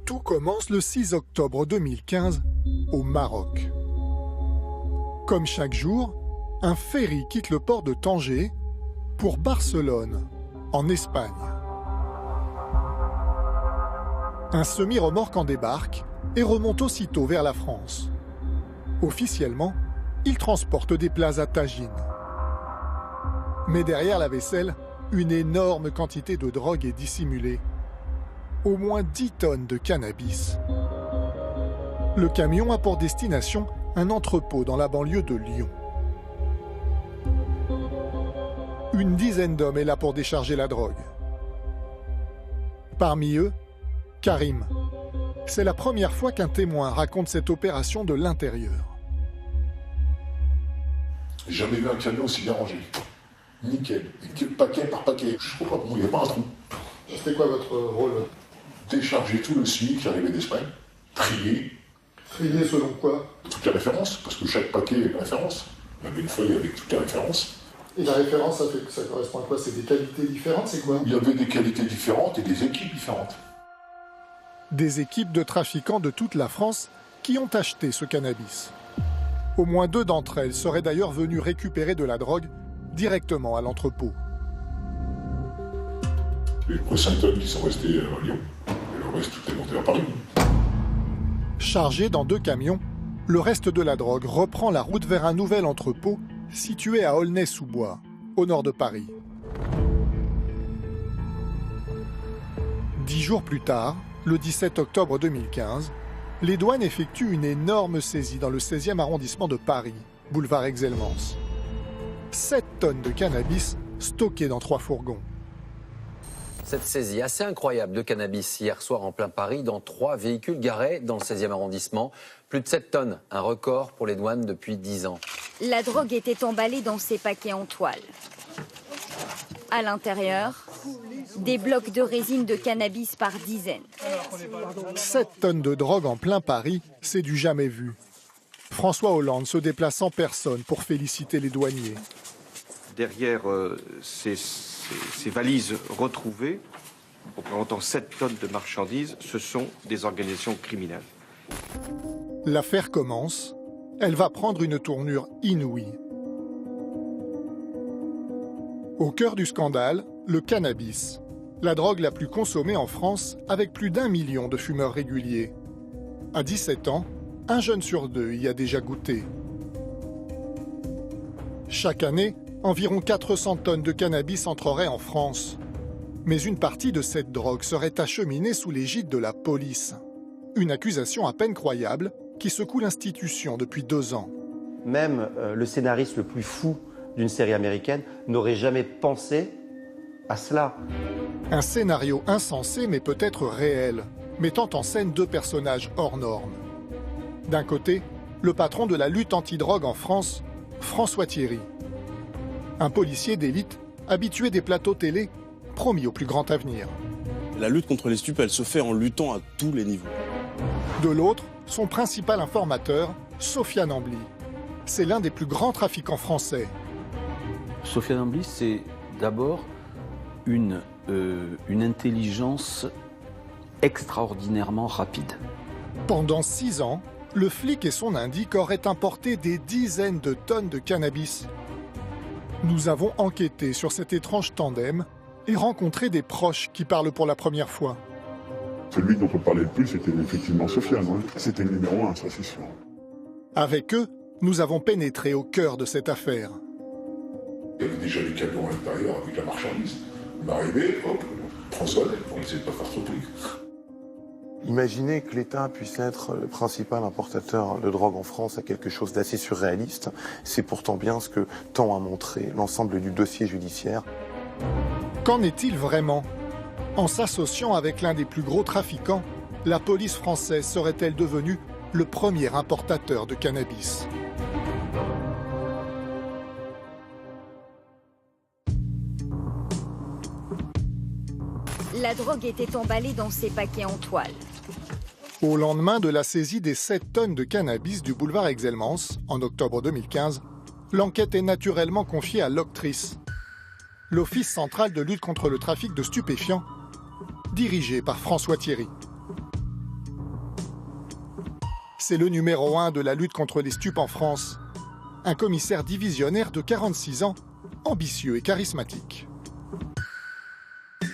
Tout commence le 6 octobre 2015 au Maroc. Comme chaque jour, un ferry quitte le port de Tanger pour Barcelone, en Espagne. Un semi-remorque en débarque et remonte aussitôt vers la France. Officiellement, il transporte des plats à tagine. Mais derrière la vaisselle, une énorme quantité de drogue est dissimulée. Au moins 10 tonnes de cannabis. Le camion a pour destination un entrepôt dans la banlieue de Lyon. Une dizaine d'hommes est là pour décharger la drogue. Parmi eux, Karim. C'est la première fois qu'un témoin raconte cette opération de l'intérieur. J'ai jamais vu un camion aussi bien rangé. Nickel. Paquet par paquet. Je crois pas, il n'y a pas un trou. C'était quoi votre rôle? Décharger tout le SMI qui arrivait d'Espagne. Trier. Trier selon quoi? Toutes les références, parce que chaque paquet est une référence. Il y avait une feuille avec toutes les références. Et la référence, ça correspond à quoi? C'est des qualités différentes, c'est quoi? Il y avait des qualités différentes et des équipes différentes. Des équipes de trafiquants de toute la France qui ont acheté ce cannabis. Au moins 2 d'entre elles seraient d'ailleurs venues récupérer de la drogue directement à l'entrepôt. Il y a 5 tonnes qui sont restées à Lyon. Et le reste, tout est monté à Paris. Chargé dans 2 camions, le reste de la drogue reprend la route vers un nouvel entrepôt situé à Aulnay-sous-Bois, au nord de Paris. 10 jours plus tard, le 17 octobre 2015, les douanes effectuent une énorme saisie dans le 16e arrondissement de Paris, boulevard Exelmans. 7 tonnes de cannabis stockées dans 3 fourgons. Cette saisie assez incroyable de cannabis hier soir en plein Paris dans 3 véhicules garés dans le 16e arrondissement. Plus de 7 tonnes, un record pour les douanes depuis 10 ans. La drogue était emballée dans ces paquets en toile. À l'intérieur, des blocs de résine de cannabis par dizaines. 7 tonnes de drogue en plein Paris, c'est du jamais vu. François Hollande se déplace en personne pour féliciter les douaniers. Derrière ces valises retrouvées, représentant 7 tonnes de marchandises, ce sont des organisations criminelles. L'affaire commence. Elle va prendre une tournure inouïe. Au cœur du scandale, le cannabis. La drogue la plus consommée en France, avec plus d'1 million de fumeurs réguliers. À 17 ans, un jeune sur 2 y a déjà goûté. Chaque année, environ 400 tonnes de cannabis entreraient en France. Mais une partie de cette drogue serait acheminée sous l'égide de la police. Une accusation à peine croyable qui secoue l'institution depuis 2 ans. Même le scénariste le plus fou d'une série américaine n'aurait jamais pensé à cela. Un scénario insensé mais peut-être réel, mettant en scène 2 personnages hors normes. D'un côté, le patron de la lutte anti-drogue en France, François Thierry. Un policier d'élite, habitué des plateaux télé, promis au plus grand avenir. La lutte contre les stupes, elle se fait en luttant à tous les niveaux. De l'autre, son principal informateur, Sofiane Ambly. C'est l'un des plus grands trafiquants français. Sofiane Ambly, c'est d'abord une intelligence extraordinairement rapide. Pendant 6 ans, le flic et son indique auraient importé des dizaines de tonnes de cannabis. Nous avons enquêté sur cet étrange tandem et rencontré des proches qui parlent pour la première fois. Celui dont on parlait le plus, c'était effectivement Sofiane. Hein. C'était le numéro 1, ça c'est sûr. Avec eux, nous avons pénétré au cœur de cette affaire. Il y avait déjà des camions à l'intérieur avec la marchandise. On est arrivé, hop, François, on essaie de pas faire trop de trucs. Imaginez que l'État puisse être le principal importateur de drogue en France à quelque chose d'assez surréaliste. C'est pourtant bien ce que tend à montrer l'ensemble du dossier judiciaire. Qu'en est-il vraiment? En s'associant avec l'un des plus gros trafiquants, la police française serait-elle devenue le premier importateur de cannabis? La drogue était emballée dans ces paquets en toile. Au lendemain de la saisie des 7 tonnes de cannabis du boulevard Exelmans, en octobre 2015, l'enquête est naturellement confiée à l'OCTRIS, l'Office central de lutte contre le trafic de stupéfiants, dirigé par François Thierry. C'est le numéro 1 de la lutte contre les stupes en France. Un commissaire divisionnaire de 46 ans, ambitieux et charismatique.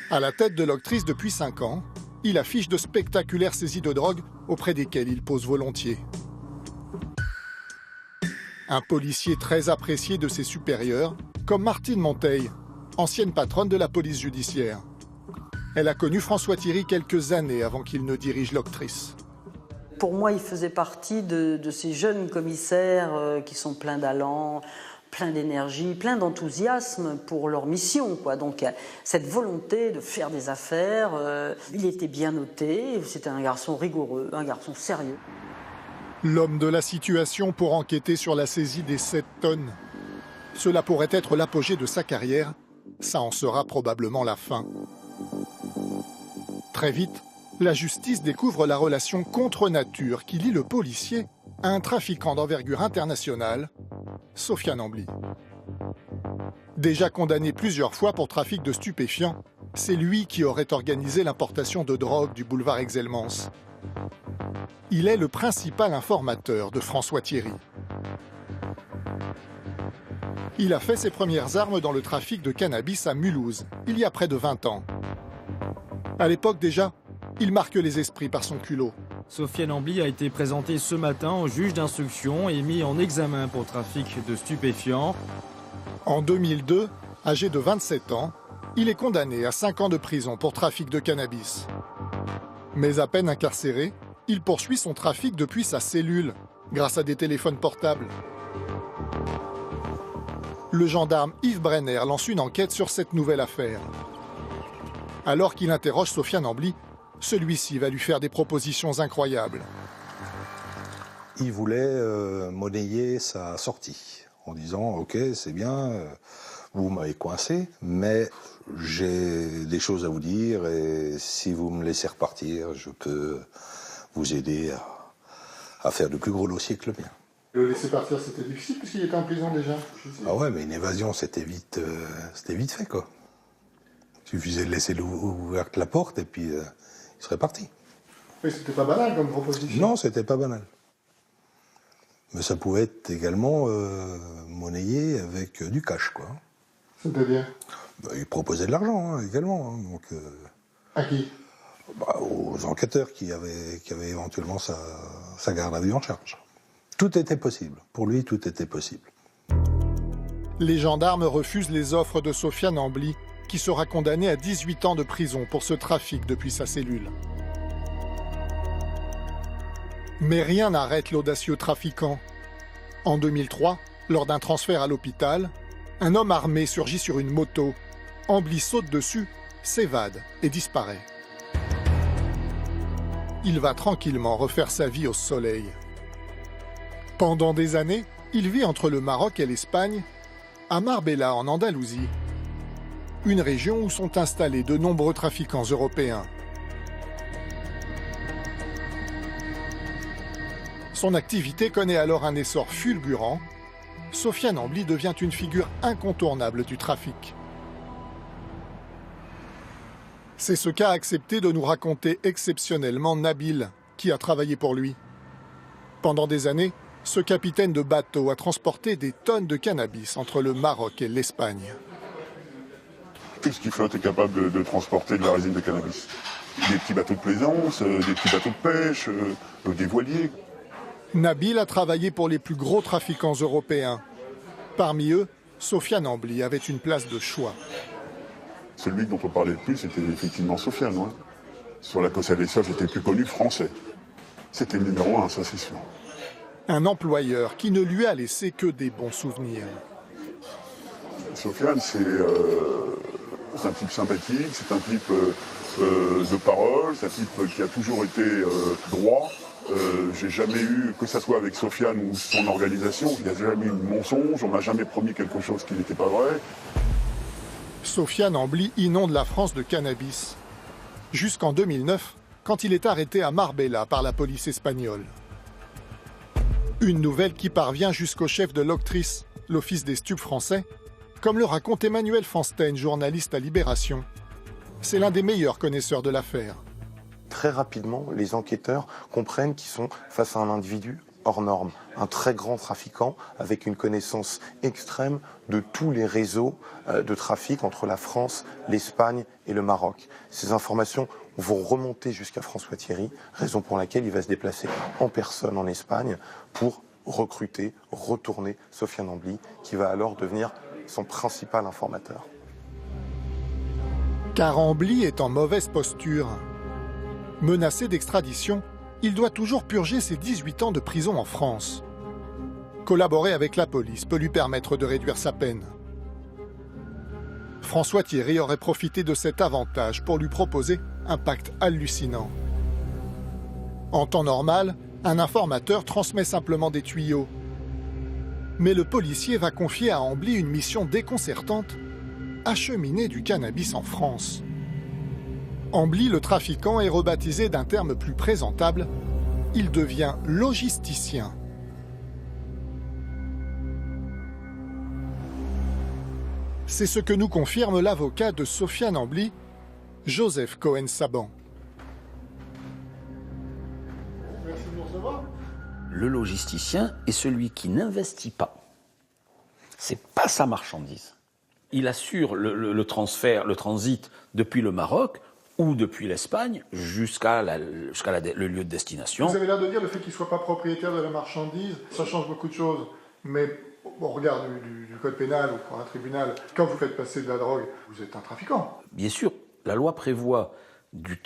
À la tête de l'Octrice depuis 5 ans, il affiche de spectaculaires saisies de drogue auprès desquelles il pose volontiers. Un policier très apprécié de ses supérieurs, comme Martine Monteil, ancienne patronne de la police judiciaire. Elle a connu François Thierry quelques années avant qu'il ne dirige l'Octrice. Pour moi, il faisait partie de ces jeunes commissaires qui sont pleins d'allant, pleins d'énergie, pleins d'enthousiasme pour leur mission, quoi. Donc cette volonté de faire des affaires, il était bien noté, c'était un garçon rigoureux, un garçon sérieux. L'homme de la situation pour enquêter sur la saisie des 7 tonnes. Cela pourrait être l'apogée de sa carrière, ça en sera probablement la fin. Très vite, la justice découvre la relation contre nature qui lie le policier à un trafiquant d'envergure internationale, Sofiane Ambly. Déjà condamné plusieurs fois pour trafic de stupéfiants, c'est lui qui aurait organisé l'importation de drogue du boulevard Exelmans. Il est le principal informateur de François Thierry. Il a fait ses premières armes dans le trafic de cannabis à Mulhouse, il y a près de 20 ans. À l'époque déjà, il marque les esprits par son culot. Sofiane Ambly a été présenté ce matin au juge d'instruction et mis en examen pour trafic de stupéfiants. En 2002, âgé de 27 ans, il est condamné à 5 ans de prison pour trafic de cannabis. Mais à peine incarcéré, il poursuit son trafic depuis sa cellule, grâce à des téléphones portables. Le gendarme Yves Brenner lance une enquête sur cette nouvelle affaire. Alors qu'il interroge Sofiane Ambly, celui-ci va lui faire des propositions incroyables. Il voulait monnayer sa sortie, en disant « Ok, c'est bien, vous m'avez coincé, mais j'ai des choses à vous dire et si vous me laissez repartir, je peux vous aider à faire de plus gros dossiers que le mien. » Le laisser partir, c'était difficile puisqu'il était en prison déjà. Ah ouais, mais une évasion, c'était vite fait, quoi. Il suffisait de laisser ouverte la porte et puis il serait parti. Mais c'était pas banal comme proposition. Non, c'était pas banal. Mais ça pouvait être également monnayé avec du cash, quoi. C'est-à-dire Il proposait de l'argent, hein, également. Hein, donc, à qui aux enquêteurs qui avaient éventuellement sa garde à vue en charge. Tout était possible. Pour lui, tout était possible. Les gendarmes refusent les offres de Sofiane Ambly, qui sera condamné à 18 ans de prison pour ce trafic depuis sa cellule. Mais rien n'arrête l'audacieux trafiquant. En 2003, lors d'un transfert à l'hôpital, un homme armé surgit sur une moto. Ambly saute dessus, s'évade et disparaît. Il va tranquillement refaire sa vie au soleil. Pendant des années, il vit entre le Maroc et l'Espagne, à Marbella en Andalousie, une région où sont installés de nombreux trafiquants européens. Son activité connaît alors un essor fulgurant. Sofiane Ambly devient une figure incontournable du trafic. C'est ce qu'a accepté de nous raconter exceptionnellement Nabil, qui a travaillé pour lui. Pendant des années, ce capitaine de bateau a transporté des tonnes de cannabis entre le Maroc et l'Espagne. Tout ce qui flotte est capable de transporter de la résine de cannabis. Des petits bateaux de plaisance, des petits bateaux de pêche, des voiliers. Nabil a travaillé pour les plus gros trafiquants européens. Parmi eux, Sofiane Ambly avait une place de choix. Celui dont on parlait le plus, c'était effectivement Sofiane. Hein. Sur la Costa des Sauves, j'étais le plus connu français. C'était le numéro 1, ça c'est sûr. Un employeur qui ne lui a laissé que des bons souvenirs. Sofiane, c'est un type sympathique, c'est un type de parole, c'est un type qui a toujours été droit. J'ai jamais eu, que ce soit avec Sofiane ou son organisation, il n'y a jamais eu de mensonge, on m'a jamais promis quelque chose qui n'était pas vrai. Sofiane Ambly inonde la France de cannabis. Jusqu'en 2009, quand il est arrêté à Marbella par la police espagnole. Une nouvelle qui parvient jusqu'au chef de l'Octrice, l'Office des stupes français, comme le raconte Emmanuel Fanstein, journaliste à Libération. C'est l'un des meilleurs connaisseurs de l'affaire. très rapidement, les enquêteurs comprennent qu'ils sont face à un individu hors norme, un très grand trafiquant avec une connaissance extrême de tous les réseaux de trafic entre la France, l'Espagne et le Maroc. Ces informations vont remonter jusqu'à François Thierry, raison pour laquelle il va se déplacer en personne en Espagne pour recruter, retourner Sofiane Ambly, qui va alors devenir son principal informateur. Car Ambly est en mauvaise posture. Menacé d'extradition, il doit toujours purger ses 18 ans de prison en France. Collaborer avec la police peut lui permettre de réduire sa peine. François Thierry aurait profité de cet avantage pour lui proposer un pacte hallucinant. En temps normal, un informateur transmet simplement des tuyaux. Mais le policier va confier à Ambly une mission déconcertante, acheminer du cannabis en France. Ambly, le trafiquant, est rebaptisé d'un terme plus présentable. Il devient logisticien. C'est ce que nous confirme l'avocat de Sofiane Ambly, Joseph Cohen-Saban. Le logisticien est celui qui n'investit pas. C'est pas sa marchandise. Il assure le transfert, le transit depuis le Maroc ou depuis l'Espagne jusqu'à le lieu de destination. Vous avez l'air de dire le fait qu'il ne soit pas propriétaire de la marchandise, ça change beaucoup de choses. Mais au regard du code pénal ou pour un tribunal, quand vous faites passer de la drogue, vous êtes un trafiquant. Bien sûr, la loi prévoit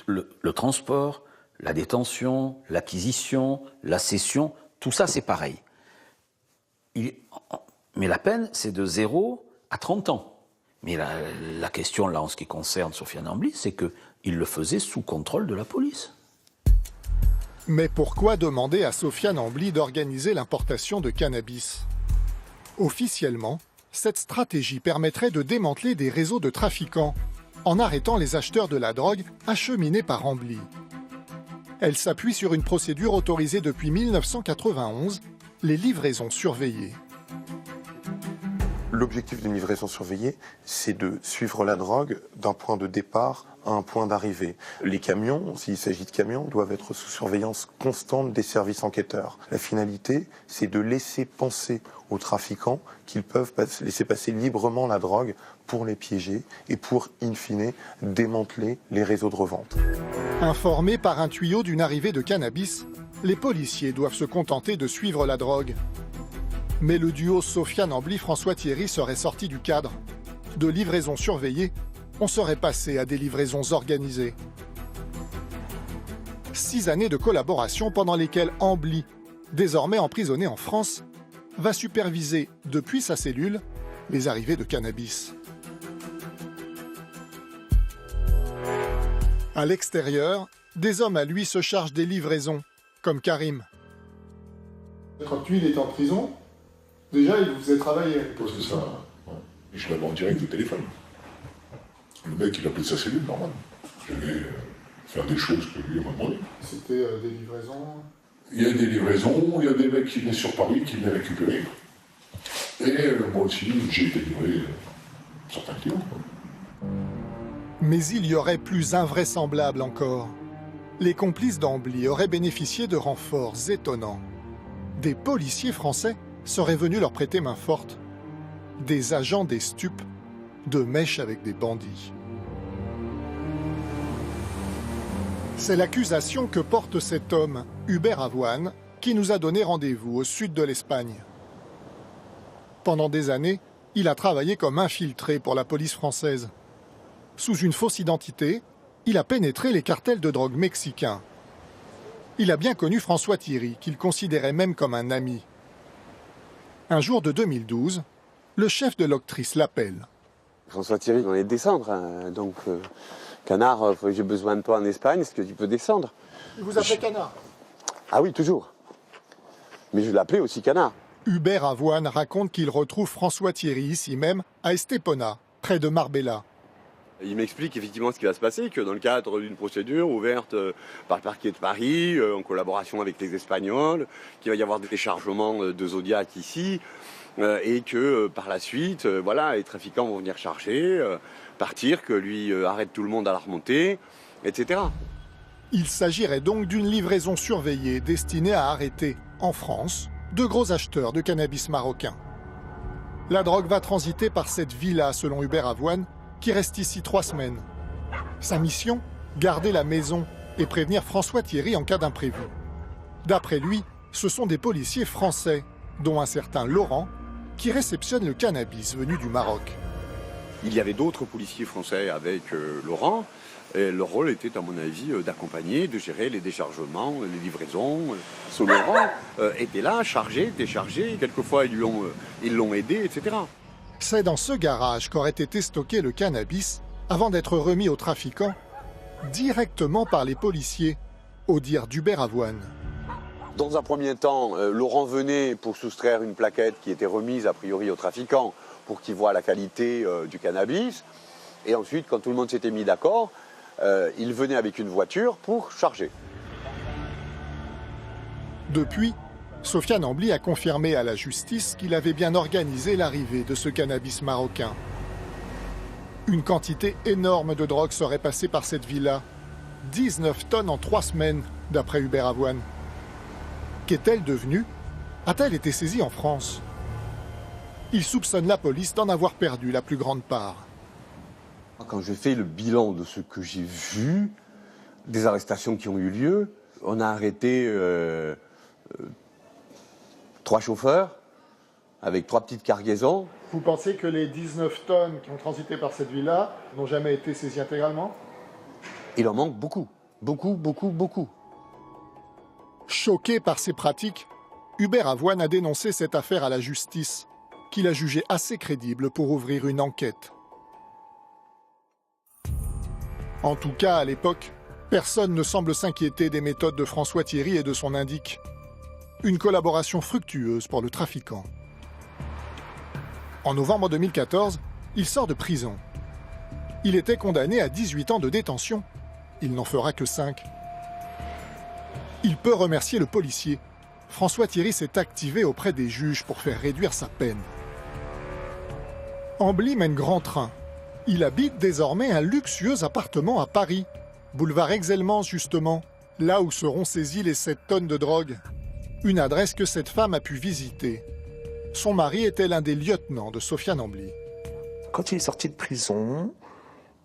le transport, la détention, l'acquisition, la cession, tout ça c'est pareil. Mais la peine, c'est de 0 à 30 ans. Mais la question, là, en ce qui concerne Sofiane Ambly, c'est qu'il le faisait sous contrôle de la police. Mais pourquoi demander à Sofiane Ambly d'organiser l'importation de cannabis ? Officiellement, cette stratégie permettrait de démanteler des réseaux de trafiquants en arrêtant les acheteurs de la drogue acheminés par Ambly. Elle s'appuie sur une procédure autorisée depuis 1991, les livraisons surveillées. L'objectif d'une livraison surveillée, c'est de suivre la drogue d'un point de départ à un point d'arrivée. Les camions, s'il s'agit de camions, doivent être sous surveillance constante des services enquêteurs. La finalité, c'est de laisser penser aux trafiquants qu'ils peuvent laisser passer librement la drogue pour les piéger et pour, in fine, démanteler les réseaux de revente. Informés par un tuyau d'une arrivée de cannabis, les policiers doivent se contenter de suivre la drogue. Mais le duo Sofiane Ambly-François Thierry serait sorti du cadre. De livraisons surveillées, on serait passé à des livraisons organisées. 6 années de collaboration pendant lesquelles Ambly, désormais emprisonné en France, va superviser, depuis sa cellule, les arrivées de cannabis. À l'extérieur, des hommes à lui se chargent des livraisons, comme Karim. Quand lui, il est en prison, déjà, il vous faisait travailler. C'est ça. Ouais. Et je l'avais en direct au téléphone. Le mec, il appelait sa cellule, normal. J'allais faire des choses que lui m'a demandé. C'était des livraisons. Il y a des livraisons, il y a des mecs qui venaient sur Paris, qui venaient récupérer. Et moi aussi, j'ai été livré certains clients. Mais il y aurait plus invraisemblable encore. Les complices d'Ambly auraient bénéficié de renforts étonnants. Des policiers français seraient venus leur prêter main forte. Des agents des stupes, de mèche avec des bandits. C'est l'accusation que porte cet homme, Hubert Avoine, qui nous a donné rendez-vous au sud de l'Espagne. Pendant des années, il a travaillé comme infiltré pour la police française. Sous une fausse identité, il a pénétré les cartels de drogue mexicains. Il a bien connu François Thierry, qu'il considérait même comme un ami. Un jour de 2012, le chef de l'octrice l'appelle. François Thierry, on est de descendre, donc Canard, j'ai besoin de toi en Espagne, est-ce que tu peux descendre? Il vous appelait Canard? Ah oui, toujours. Mais je l'appelais aussi Canard. Hubert Avoine raconte qu'il retrouve François Thierry ici même, à Estepona, près de Marbella. Il m'explique effectivement ce qui va se passer, que dans le cadre d'une procédure ouverte par le parquet de Paris, en collaboration avec les Espagnols, qu'il va y avoir des déchargements de Zodiac ici, et que par la suite, voilà, les trafiquants vont venir chercher, partir, que lui arrête tout le monde à la remontée, etc. Il s'agirait donc d'une livraison surveillée destinée à arrêter, en France, de gros acheteurs de cannabis marocain. La drogue va transiter par cette villa, selon Hubert Avoine, qui reste ici 3 semaines. Sa mission ? Garder la maison et prévenir François Thierry en cas d'imprévu. D'après lui, ce sont des policiers français, dont un certain Laurent, qui réceptionnent le cannabis venu du Maroc. Il y avait d'autres policiers français avec Laurent. Et leur rôle était, à mon avis, d'accompagner, de gérer les déchargements, les livraisons. Ce Laurent était là, chargé, déchargé. Quelquefois, ils l'ont aidé, etc. C'est dans ce garage qu'aurait été stocké le cannabis avant d'être remis aux trafiquants directement par les policiers, au dire d'Hubert Avoine. Dans un premier temps, Laurent venait pour soustraire une plaquette qui était remise a priori aux trafiquants pour qu'ils voient la qualité du cannabis. Et ensuite, quand tout le monde s'était mis d'accord, il venait avec une voiture pour charger. Depuis, Sofiane Ambly a confirmé à la justice qu'il avait bien organisé l'arrivée de ce cannabis marocain. Une quantité énorme de drogue serait passée par cette villa. 19 tonnes en 3 semaines, d'après Hubert Avoine. Qu'est-elle devenue ? A-t-elle été saisie en France ? Il soupçonne la police d'en avoir perdu la plus grande part. Quand je fais le bilan de ce que j'ai vu, des arrestations qui ont eu lieu, on a arrêté 3 chauffeurs avec 3 petites cargaisons. Vous pensez que les 19 tonnes qui ont transité par cette villa n'ont jamais été saisies intégralement ? Il en manque beaucoup. Beaucoup, beaucoup, beaucoup. Choqué par ces pratiques, Hubert Avoine a dénoncé cette affaire à la justice, qu'il a jugée assez crédible pour ouvrir une enquête. En tout cas, à l'époque, personne ne semble s'inquiéter des méthodes de François Thierry et de son indique. Une collaboration fructueuse pour le trafiquant. En novembre 2014, il sort de prison. Il était condamné à 18 ans de détention. Il n'en fera que 5. Il peut remercier le policier. François Thierry s'est activé auprès des juges pour faire réduire sa peine. Ambly mène grand train. Il habite désormais un luxueux appartement à Paris, boulevard Exelmans justement, là où seront saisies les 7 tonnes de drogue. Une adresse que cette femme a pu visiter. Son mari était l'un des lieutenants de Sofiane Ambly. Quand il est sorti de prison,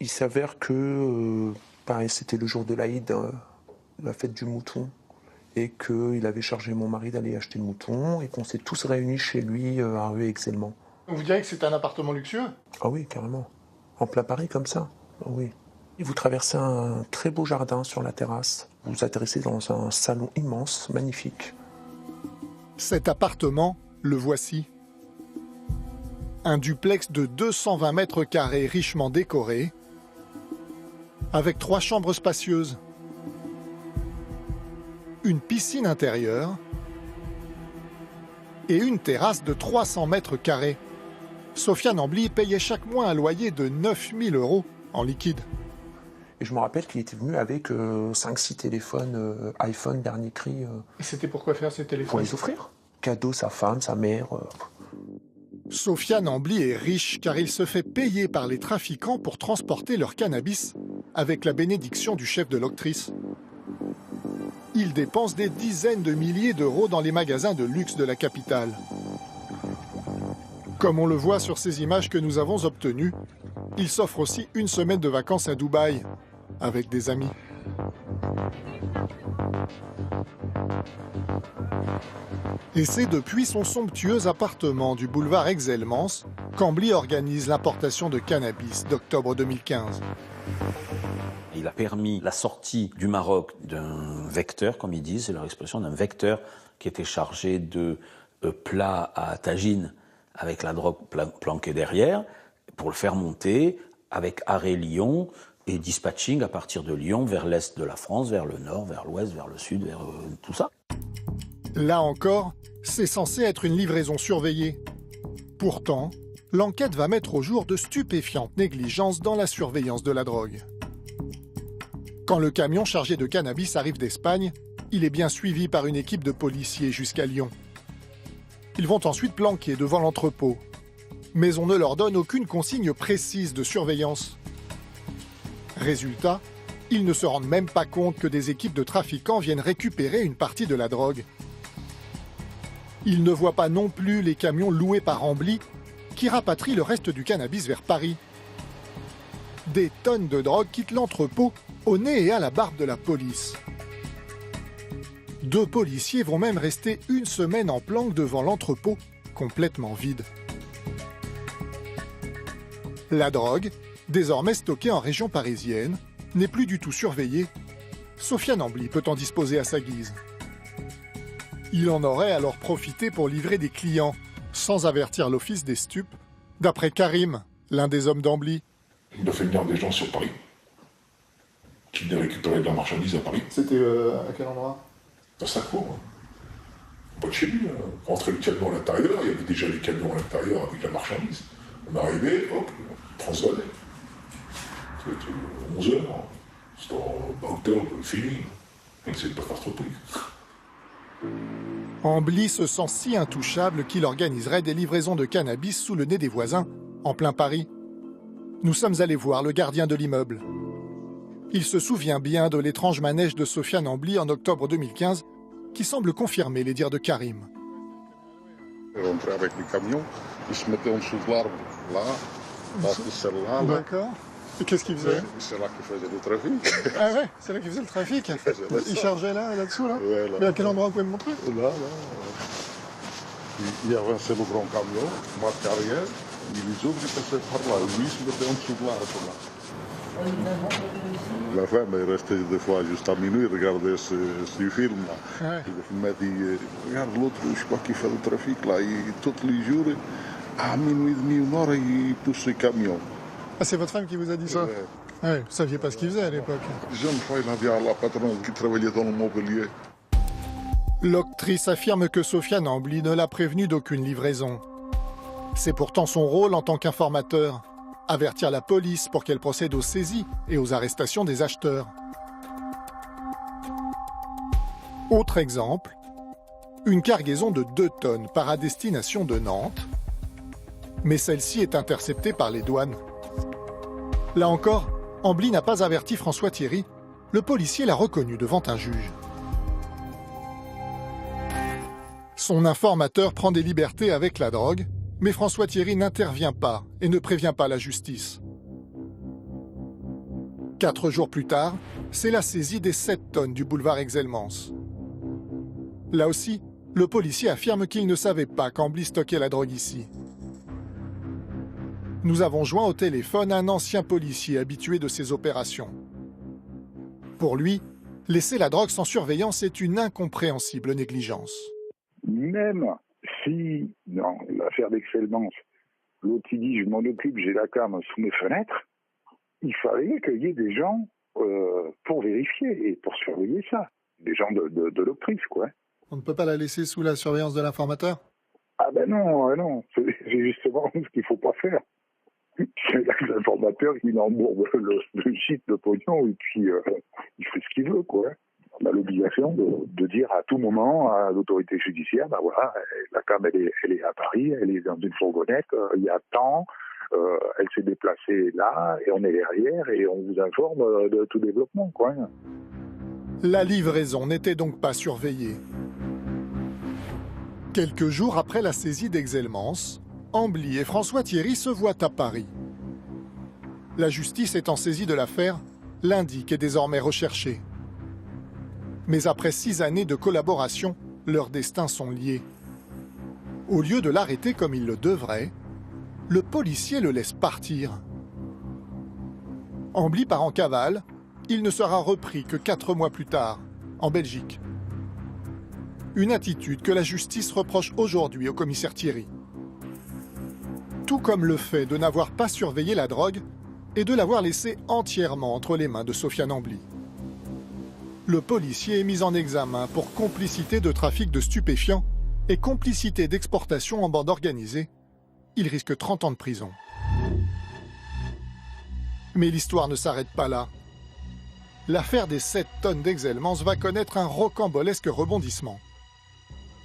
il s'avère que c'était le jour de l'Aïd, la fête du mouton, et qu'il avait chargé mon mari d'aller acheter le mouton, et qu'on s'est tous réunis chez lui à rue Exelmans. Vous diriez que c'est un appartement luxueux ? Ah oui, carrément. En plein Paris, comme ça. Ah oui. Et vous traversez un très beau jardin sur la terrasse. Vous vous atterrissez dans un salon immense, magnifique. Cet appartement, le voici. Un duplex de 220 mètres carrés richement décoré, avec 3 chambres spacieuses, une piscine intérieure et une terrasse de 300 mètres carrés. Sofiane Ambly payait chaque mois un loyer de 9 000 € en liquide. Et je me rappelle qu'il était venu avec 5-6 téléphones iPhone dernier cri. Et c'était pour quoi faire ces téléphones ? Pour les offrir. Cadeau, sa femme, sa mère. Sofiane Ambly est riche car il se fait payer par les trafiquants pour transporter leur cannabis, avec la bénédiction du chef de l'octrice. Il dépense des dizaines de milliers d'euros dans les magasins de luxe de la capitale. Comme on le voit sur ces images que nous avons obtenues, il s'offre aussi une semaine de vacances à Dubaï, avec des amis. Et c'est depuis son somptueux appartement du boulevard Exelmans qu'Ambly organise l'importation de cannabis d'octobre 2015. Il a permis la sortie du Maroc d'un vecteur, comme ils disent, c'est leur expression, d'un vecteur qui était chargé de plats à tagine avec la drogue planquée derrière, pour le faire monter avec arrêt Lyon et dispatching à partir de Lyon vers l'est de la France, vers le nord, vers l'ouest, vers le sud, vers tout ça. Là encore, c'est censé être une livraison surveillée. Pourtant, l'enquête va mettre au jour de stupéfiantes négligences dans la surveillance de la drogue. Quand le camion chargé de cannabis arrive d'Espagne, il est bien suivi par une équipe de policiers jusqu'à Lyon. Ils vont ensuite planquer devant l'entrepôt. Mais on ne leur donne aucune consigne précise de surveillance. Résultat, ils ne se rendent même pas compte que des équipes de trafiquants viennent récupérer une partie de la drogue. Ils ne voient pas non plus les camions loués par Ambly qui rapatrient le reste du cannabis vers Paris. Des tonnes de drogue quittent l'entrepôt au nez et à la barbe de la police. 2 policiers vont même rester une semaine en planque devant l'entrepôt, complètement vide. La drogue, désormais stockée en région parisienne, n'est plus du tout surveillée. Sofiane Ambly peut en disposer à sa guise. Il en aurait alors profité pour livrer des clients, sans avertir l'office des stupes, d'après Karim, l'un des hommes d'Ambly. Il a fait venir des gens sur Paris, qui venaient récupérer de la marchandise à Paris. C'était à quel endroit? Dans sa cour. Pas de chez lui. Rentrer le camion à l'intérieur, il y avait déjà les camions à l'intérieur avec la marchandise. On arrivait, hop, transvalait. C'était 11h. C'était en octobre, fini. Donc c'est pas catastrophique. Ambly se sent si intouchable qu'il organiserait des livraisons de cannabis sous le nez des voisins, en plein Paris. Nous sommes allés voir le gardien de l'immeuble. Il se souvient bien de l'étrange manège de Sofiane Ambly en octobre 2015, qui semble confirmer les dires de Karim. Il rentrait avec les camions, il se mettait en dessous de l'arbre, là, parce que c'est là. D'accord. Et qu'est-ce qu'il faisait? C'est là qu'il faisait le trafic. Ah ouais, c'est là qu'il faisait le trafic. Il chargeait là-dessous, là, ouais, là. Mais à quel endroit vous pouvez me montrer? Là. Il avançait le grand camion, marque arrière, il les ouvre, il passait par là. Lui, il se mettait en dessous de l'arbre, là. La femme est restée des fois juste à minuit, regardait ce film là. Ouais. Il m'a dit, regarde l'autre, je crois qu'il fait le trafic là, tous les jours, à minuit et demi, 1h, il pousse ses camions. Ah, c'est votre femme qui vous a dit ça? Ouais, vous saviez pas ce qu'il faisait à l'époque. Jeune fois, il avait la patronne qui travaillait dans le mobilier. L'actrice affirme que Sofiane Ambly ne l'a prévenu d'aucune livraison. C'est pourtant son rôle en tant qu'informateur. Avertir la police pour qu'elle procède aux saisies et aux arrestations des acheteurs. Autre exemple, une cargaison de 2 tonnes part à destination de Nantes, mais celle-ci est interceptée par les douanes. Là encore, Ambly n'a pas averti François Thierry, le policier l'a reconnu devant un juge. Son informateur prend des libertés avec la drogue, mais François Thierry n'intervient pas et ne prévient pas la justice. 4 jours plus tard, c'est la saisie des 7 tonnes du boulevard Exelmans. Là aussi, le policier affirme qu'il ne savait pas qu'Ambly stockait la drogue ici. Nous avons joint au téléphone un ancien policier habitué de ces opérations. Pour lui, laisser la drogue sans surveillance est une incompréhensible négligence. Même si, dans l'affaire d'Exelmans, l'autre il dit « je m'en occupe, j'ai la cam sous mes fenêtres », il fallait qu'il y ait des gens pour vérifier et pour surveiller ça. Des gens de l'octrice, quoi. On ne peut pas la laisser sous la surveillance de l'informateur? Ah ben non, c'est justement ce qu'il ne faut pas faire. C'est l'informateur qui embourbe le shit de pognon et puis il fait ce qu'il veut, quoi. On a l'obligation de dire à tout moment à l'autorité judiciaire, ben voilà, la cam elle est à Paris, elle est dans une fourgonnette, il y a tant, elle s'est déplacée là, et on est derrière, et on vous informe de tout développement, quoi. La livraison n'était donc pas surveillée. Quelques jours après la saisie d'Exelmans, Ambly et François Thierry se voient à Paris. La justice étant saisie de l'affaire, l'indique est désormais recherché. Mais après 6 années de collaboration, leurs destins sont liés. Au lieu de l'arrêter comme il le devrait, le policier le laisse partir. Ambly part en cavale, il ne sera repris que 4 mois plus tard, en Belgique. Une attitude que la justice reproche aujourd'hui au commissaire Thierry. Tout comme le fait de n'avoir pas surveillé la drogue et de l'avoir laissée entièrement entre les mains de Sofiane Ambly. Le policier est mis en examen pour complicité de trafic de stupéfiants et complicité d'exportation en bande organisée. Il risque 30 ans de prison. Mais l'histoire ne s'arrête pas là. L'affaire des 7 tonnes d'Exelmans va connaître un rocambolesque rebondissement.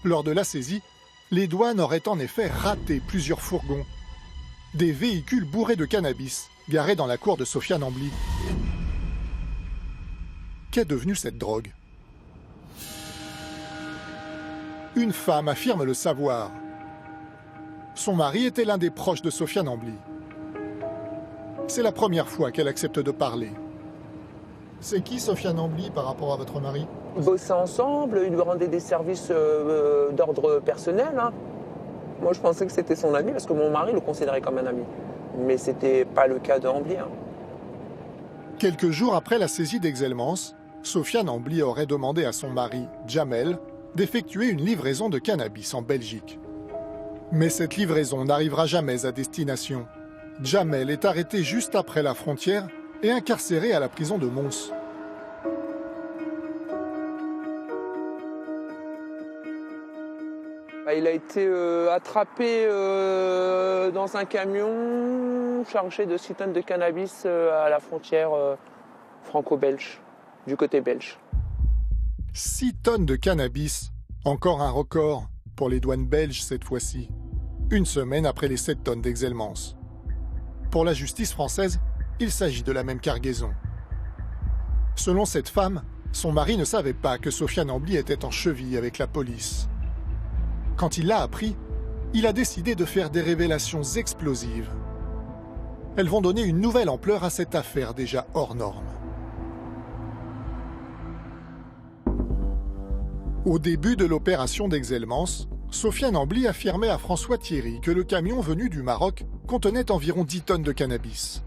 Lors de la saisie, les douanes auraient en effet raté plusieurs fourgons. Des véhicules bourrés de cannabis, garés dans la cour de Sofiane Ambly. qu'est devenue cette drogue. Une femme affirme le savoir. Son mari était l'un des proches de Sofiane Ambli. C'est la première fois qu'elle accepte de parler. C'est qui Sofiane Ambli par rapport à votre mari? Ils bossaient ensemble, ils lui rendaient des services d'ordre personnel. Hein. Moi, je pensais que c'était son ami parce que mon mari le considérait comme un ami. Mais c'était pas le cas de Ambli. Hein. Quelques jours après la saisie d'Exelmans, Sofiane Ambli aurait demandé à son mari, Djamel, d'effectuer une livraison de cannabis en Belgique. Mais cette livraison n'arrivera jamais à destination. Djamel est arrêté juste après la frontière et incarcéré à la prison de Mons. Il a été attrapé dans un camion chargé de 6 tonnes de cannabis à la frontière franco-belge, du côté belge. 6 tonnes de cannabis, encore un record pour les douanes belges cette fois-ci, une semaine après les 7 tonnes d'Exelmans. Pour la justice française, il s'agit de la même cargaison. Selon cette femme, son mari ne savait pas que Sofiane Ambli était en cheville avec la police. Quand il l'a appris, il a décidé de faire des révélations explosives. Elles vont donner une nouvelle ampleur à cette affaire déjà hors norme. Au début de l'opération d'Exelmans, Sofiane Ambli affirmait à François Thierry que le camion venu du Maroc contenait environ 10 tonnes de cannabis.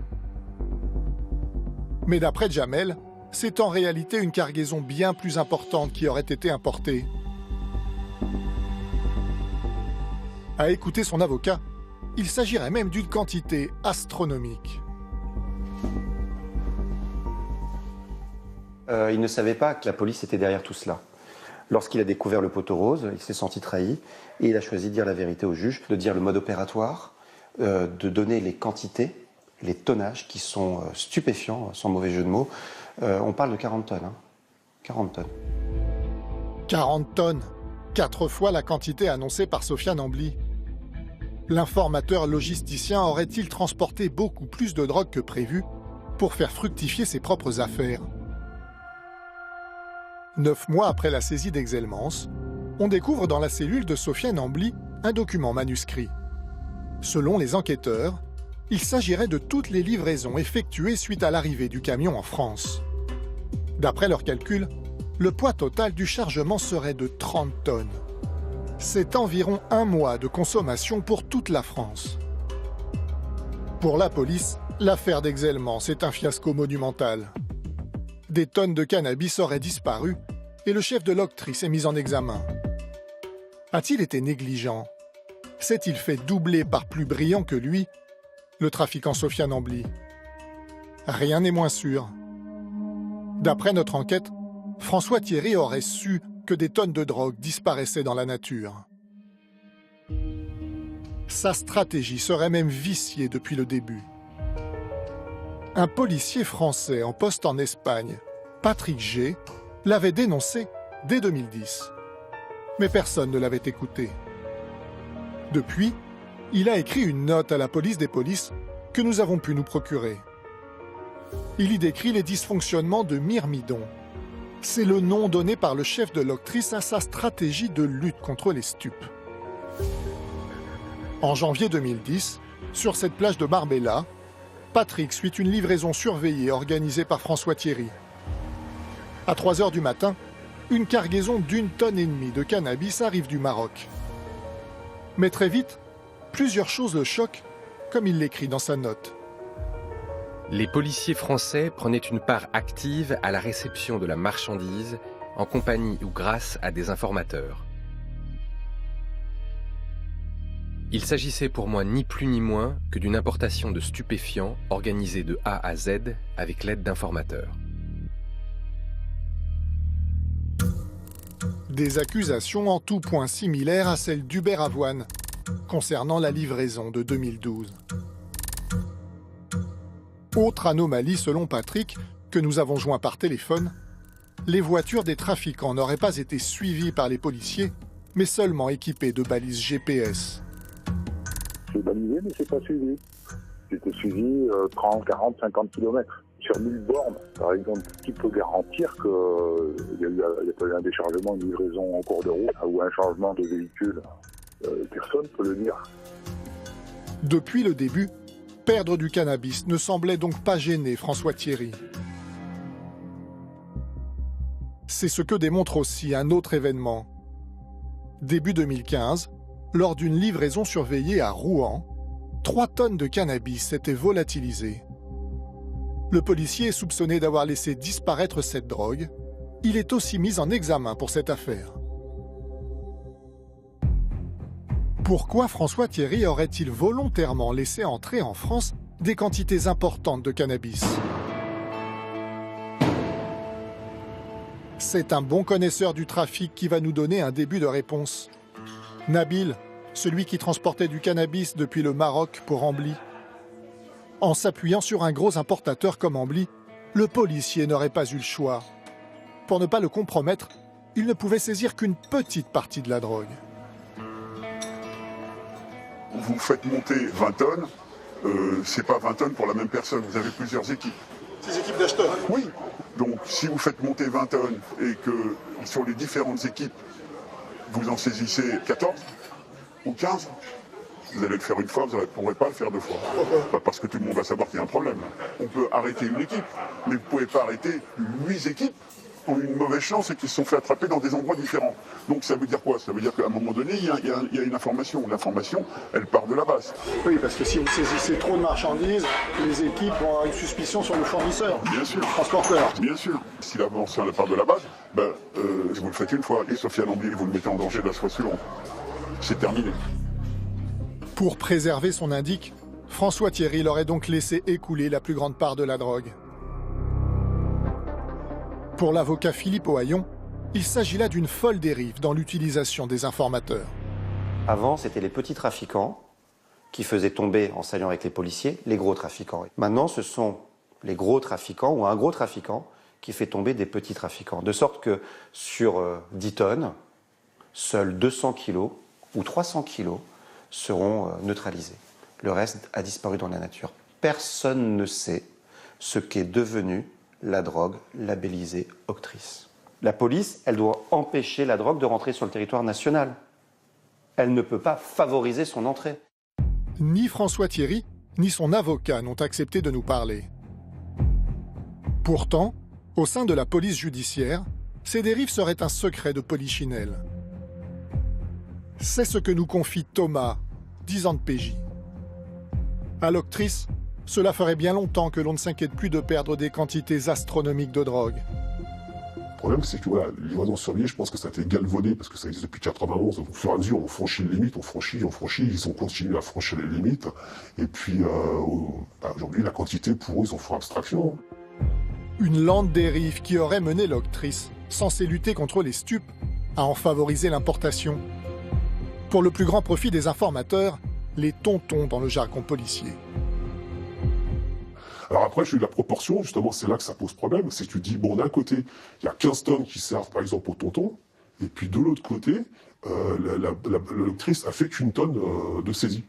Mais d'après Djamel, c'est en réalité une cargaison bien plus importante qui aurait été importée. À écouter son avocat, il s'agirait même d'une quantité astronomique. Il ne savait pas que la police était derrière tout cela. Lorsqu'il a découvert le poteau rose, il s'est senti trahi et il a choisi de dire la vérité au juge, de dire le mode opératoire, de donner les quantités, les tonnages qui sont stupéfiants, sans mauvais jeu de mots. On parle de 40 tonnes. Hein. 40 tonnes. 40 tonnes, 4 fois la quantité annoncée par Sofiane Ambli. L'informateur logisticien aurait-il transporté beaucoup plus de drogue que prévu pour faire fructifier ses propres affaires? 9 mois après la saisie d'Exelmans, on découvre dans la cellule de Sofiane Ambli un document manuscrit. Selon les enquêteurs, il s'agirait de toutes les livraisons effectuées suite à l'arrivée du camion en France. D'après leurs calculs, le poids total du chargement serait de 30 tonnes. C'est environ 1 mois de consommation pour toute la France. Pour la police, l'affaire d'Exelmans est un fiasco monumental. Des tonnes de cannabis auraient disparu et le chef de l'octrice est mis en examen. A-t-il été négligent? S'est-il fait doubler par plus brillant que lui, le trafiquant Sofiane Ambli? Rien n'est moins sûr. D'après notre enquête, François Thierry aurait su que des tonnes de drogue disparaissaient dans la nature. Sa stratégie serait même viciée depuis le début. Un policier français en poste en Espagne, Patrick G, l'avait dénoncé dès 2010. Mais personne ne l'avait écouté. Depuis, il a écrit une note à la police des polices que nous avons pu nous procurer. Il y décrit les dysfonctionnements de Myrmidon. C'est le nom donné par le chef de l'octrice à sa stratégie de lutte contre les stupes. En janvier 2010, sur cette plage de Marbella, Patrick suit une livraison surveillée organisée par François Thierry. À 3 h du matin, une cargaison d'1,5 tonne de cannabis arrive du Maroc. Mais très vite, plusieurs choses le choquent, comme il l'écrit dans sa note. Les policiers français prenaient une part active à la réception de la marchandise, en compagnie ou grâce à des informateurs. Il s'agissait pour moi ni plus ni moins que d'une importation de stupéfiants organisée de A à Z avec l'aide d'informateurs. Des accusations en tout point similaires à celles d'Hubert Avoine, concernant la livraison de 2012. Autre anomalie selon Patrick, que nous avons joint par téléphone, les voitures des trafiquants n'auraient pas été suivies par les policiers, mais seulement équipées de balises GPS. C'est balisé, mais c'est pas suivi. C'était suivi 30, 40, 50 km. sur 1000 bornes, par exemple, qui peut garantir qu'il n'y a pas eu un déchargement, une livraison en cours de route ou un changement de véhicule? Personne ne peut le dire. Depuis le début, perdre du cannabis ne semblait donc pas gêner François Thierry. C'est ce que démontre aussi un autre événement. Début 2015, lors d'une livraison surveillée à Rouen, 3 tonnes de cannabis étaient volatilisées. Le policier est soupçonné d'avoir laissé disparaître cette drogue. Il est aussi mis en examen pour cette affaire. Pourquoi François Thierry aurait-il volontairement laissé entrer en France des quantités importantes de cannabis? C'est un bon connaisseur du trafic qui va nous donner un début de réponse. Nabil, celui qui transportait du cannabis depuis le Maroc pour Ambly. En s'appuyant sur un gros importateur comme Ambly, le policier n'aurait pas eu le choix. Pour ne pas le compromettre, il ne pouvait saisir qu'une petite partie de la drogue. Vous faites monter 20 tonnes, c'est pas 20 tonnes pour la même personne, vous avez plusieurs équipes. Ces équipes d'acheteurs? Oui. Donc si vous faites monter 20 tonnes et que sur les différentes équipes, vous en saisissez 14 ou 15, vous allez le faire une fois, vous ne pourrez pas le faire 2 fois. Pourquoi? Parce que tout le monde va savoir qu'il y a un problème. On peut arrêter une équipe, mais vous ne pouvez pas arrêter 8 équipes qui ont une mauvaise chance et qui se sont fait attraper dans des endroits différents. Donc ça veut dire quoi? Ça veut dire qu'à un moment donné, il y a une information. L'information, elle part de la base. Oui, parce que si vous saisissez trop de marchandises, les équipes vont avoir une suspicion sur le fournisseur. Bien sûr. Transporteur. Bien sûr. Si l'information elle part de la base, vous le faites une fois. Et Sofiane Ambly, vous le mettez en danger la fois suivante. C'est terminé. Pour préserver son indique, François Thierry l'aurait donc laissé écouler la plus grande part de la drogue. Pour l'avocat Philippe Ohaillon, il s'agit là d'une folle dérive dans l'utilisation des informateurs. Avant, c'était les petits trafiquants qui faisaient tomber, en s'alliant avec les policiers, les gros trafiquants. Maintenant, ce sont les gros trafiquants ou un gros trafiquant qui fait tomber des petits trafiquants. De sorte que sur 10 tonnes, seuls 200 kilos ou 300 kilos seront neutralisés. Le reste a disparu dans la nature. Personne ne sait ce qu'est devenu la drogue labellisée Octris. La police, elle doit empêcher la drogue de rentrer sur le territoire national. Elle ne peut pas favoriser son entrée. Ni François Thierry, ni son avocat n'ont accepté de nous parler. Pourtant, au sein de la police judiciaire, ces dérives seraient un secret de polichinelle. C'est ce que nous confie Thomas, 10 ans de PJ. À l'Octris, cela ferait bien longtemps que l'on ne s'inquiète plus de perdre des quantités astronomiques de drogue. Le problème, c'est que voilà, les livraisons surveillées, je pense que ça a été galvaudé parce que ça existe depuis 91. Au fur et à mesure, on franchit les limites, on franchit, ils ont continué à franchir les limites. Et puis, aujourd'hui, la quantité, pour eux, ils en font abstraction. Une lente dérive qui aurait mené l'Octris, censée lutter contre les stupes, à en favoriser l'importation. Pour le plus grand profit des informateurs, les tontons dans le jargon policier. Alors après, je suis de la proportion, justement, c'est là que ça pose problème. C'est que tu dis, bon, d'un côté, il y a 15 tonnes qui servent, par exemple, au tonton, et puis de l'autre côté, l'Octris a fait qu'une tonne de saisie.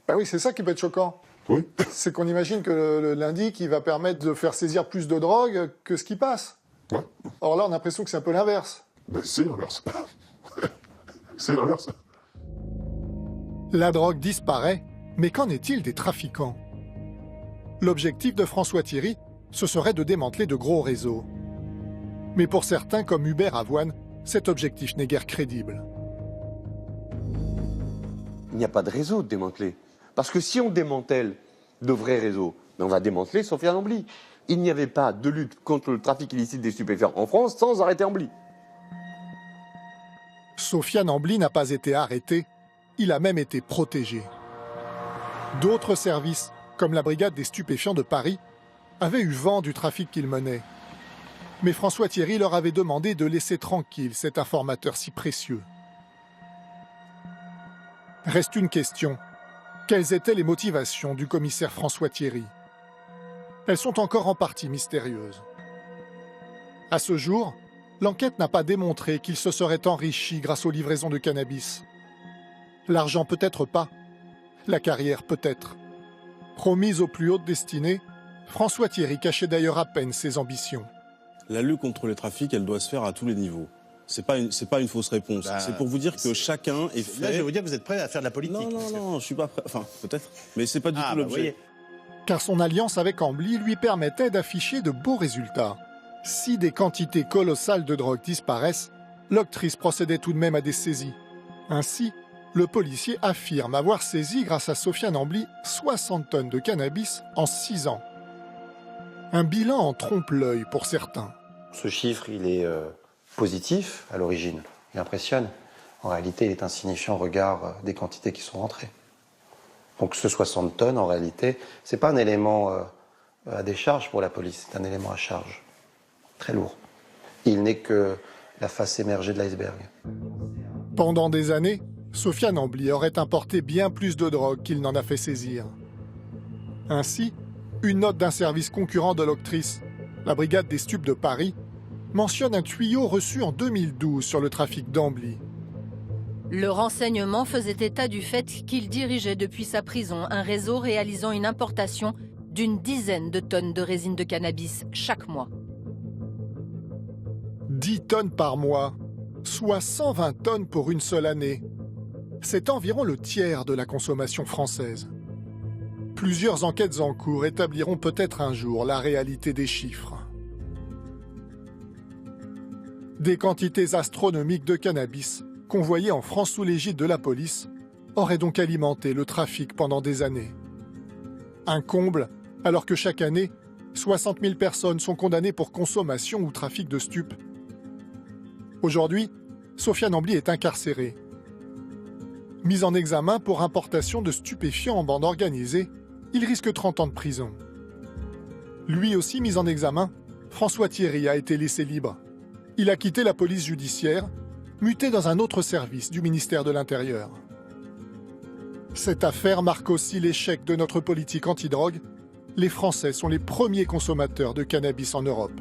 Ben oui, c'est ça qui peut être choquant. Oui. C'est qu'on imagine que l'indique va permettre de faire saisir plus de drogue que ce qui passe. Ouais. Or là, on a l'impression que c'est un peu l'inverse. Ben, c'est l'inverse. C'est l'inverse. La drogue disparaît, mais qu'en est-il des trafiquants? L'objectif de François Thierry, ce serait de démanteler de gros réseaux. Mais pour certains, comme Hubert Avoine, cet objectif n'est guère crédible. Il n'y a pas de réseau de démanteler. Parce que si on démantèle de vrais réseaux, on va démanteler Sofiane Ambly. Il n'y avait pas de lutte contre le trafic illicite des stupéfiants en France sans arrêter Ambly. Sofiane Ambly n'a pas été arrêté, il a même été protégé. D'autres services, comme la brigade des stupéfiants de Paris, avaient eu vent du trafic qu'il menait. Mais François Thierry leur avait demandé de laisser tranquille cet informateur si précieux. Reste une question. Quelles étaient les motivations du commissaire François Thierry? Elles sont encore en partie mystérieuses. À ce jour, l'enquête n'a pas démontré qu'il se serait enrichi grâce aux livraisons de cannabis. L'argent peut-être pas, la carrière peut-être. Promise aux plus hautes destinées, François Thierry cachait d'ailleurs à peine ses ambitions. La lutte contre le trafic, elle doit se faire à tous les niveaux. C'est pas une fausse réponse. C'est pour vous dire que chacun est fait... Là, je vais vous dire que vous êtes prêt à faire de la politique. Non, je suis pas prêt. Enfin, peut-être. Mais c'est pas du tout l'objet. Car son alliance avec Ambly lui permettait d'afficher de beaux résultats. Si des quantités colossales de drogue disparaissent, l'octrice procédait tout de même à des saisies. Ainsi, le policier affirme avoir saisi, grâce à Sofiane Ambly, 60 tonnes de cannabis en 6 ans. Un bilan en trompe-l'œil pour certains. Ce chiffre, il est positif à l'origine. Il impressionne. En réalité, il est insignifiant au regard des quantités qui sont rentrées. Donc ce 60 tonnes, en réalité, c'est pas un élément à décharge pour la police, c'est un élément à charge. Très lourd. Il n'est que la face émergée de l'iceberg. Pendant des années, Sofiane Ambly aurait importé bien plus de drogue qu'il n'en a fait saisir. Ainsi, une note d'un service concurrent de l'octrice, la brigade des stupes de Paris, mentionne un tuyau reçu en 2012 sur le trafic d'Ambly. Le renseignement faisait état du fait qu'il dirigeait depuis sa prison un réseau réalisant une importation d'une dizaine de tonnes de résine de cannabis chaque mois. 10 tonnes par mois, soit 120 tonnes pour une seule année. C'est environ le tiers de la consommation française. Plusieurs enquêtes en cours établiront peut-être un jour la réalité des chiffres. Des quantités astronomiques de cannabis, convoyées en France sous l'égide de la police, auraient donc alimenté le trafic pendant des années. Un comble, alors que chaque année, 60 000 personnes sont condamnées pour consommation ou trafic de stupes. Aujourd'hui, Sofiane Ambly est incarcéré. Mis en examen pour importation de stupéfiants en bande organisée, il risque 30 ans de prison. Lui aussi mis en examen, François Thierry a été laissé libre. Il a quitté la police judiciaire, muté dans un autre service du ministère de l'Intérieur. Cette affaire marque aussi l'échec de notre politique antidrogue. Les Français sont les premiers consommateurs de cannabis en Europe.